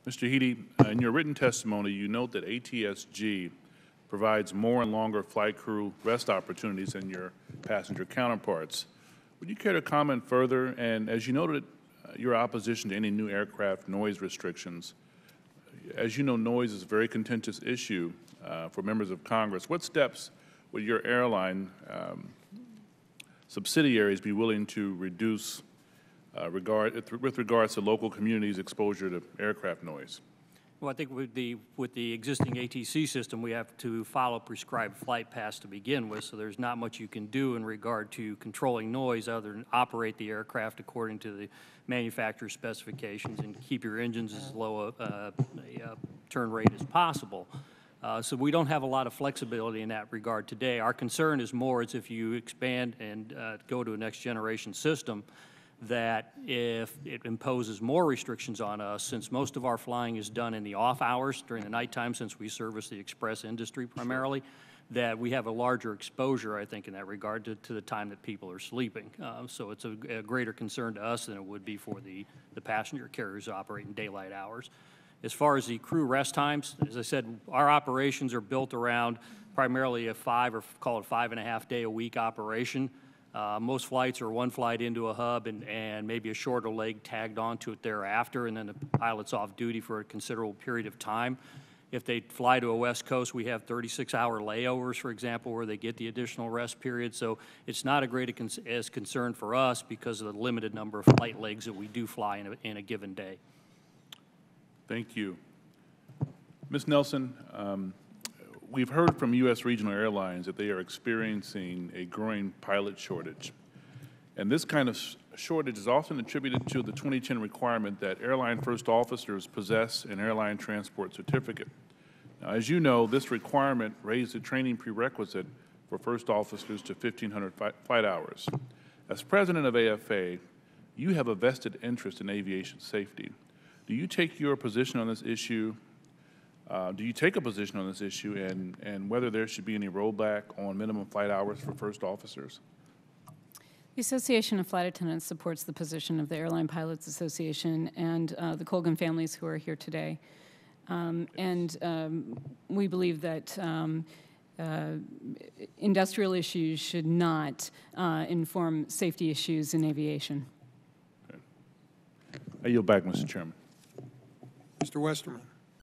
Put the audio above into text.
Mr. Heady, in your written testimony, you note that ATSG provides more and longer flight crew rest opportunities than your passenger counterparts. Would you care to comment further? And as you noted, your opposition to any new aircraft noise restrictions. As you know, noise is a very contentious issue for members of Congress. What steps would your airline subsidiaries be willing to reduce with regards to local communities' exposure to aircraft noise? Well, I think with the existing ATC system, we have to follow prescribed flight paths to begin with, so there's not much you can do in regard to controlling noise other than operate the aircraft according to the manufacturer's specifications and keep your engines as low a turn rate as possible. So we don't have a lot of flexibility in that regard today. Our concern is more as if you expand and go to a next generation system, that if it imposes more restrictions on us, since most of our flying is done in the off hours during the nighttime, since we service the express industry primarily, that we have a larger exposure, I think, in that regard to the time that people are sleeping. So it's a greater concern to us than it would be for the passenger carriers operating daylight hours. As far as the crew rest times, as I said, our operations are built around primarily a 5.5 day a week operation. Most flights are one flight into a hub and maybe a shorter leg tagged onto it thereafter, and then the pilot's off duty for a considerable period of time. If they fly to a West Coast, we have 36-hour layovers, for example, where they get the additional rest period. So it's not a great concern for us because of the limited number of flight legs that we do fly in a given day. Thank you. Ms. Nelson, we've heard from U.S. regional airlines that they are experiencing a growing pilot shortage. And this kind of shortage is often attributed to the 2010 requirement that airline first officers possess an airline transport certificate. Now, as you know, this requirement raised the training prerequisite for first officers to 1,500 flight hours. As president of AFA, you have a vested interest in aviation safety. Do you take your position on this issue? Do you take a position on this issue and whether there should be any rollback on minimum flight hours for first officers? The Association of Flight Attendants supports the position of the Airline Pilots Association and the Colgan families who are here today. We believe that industrial issues should not inform safety issues in aviation. Okay. I yield back, Mr. Chairman. Mr. Westerman.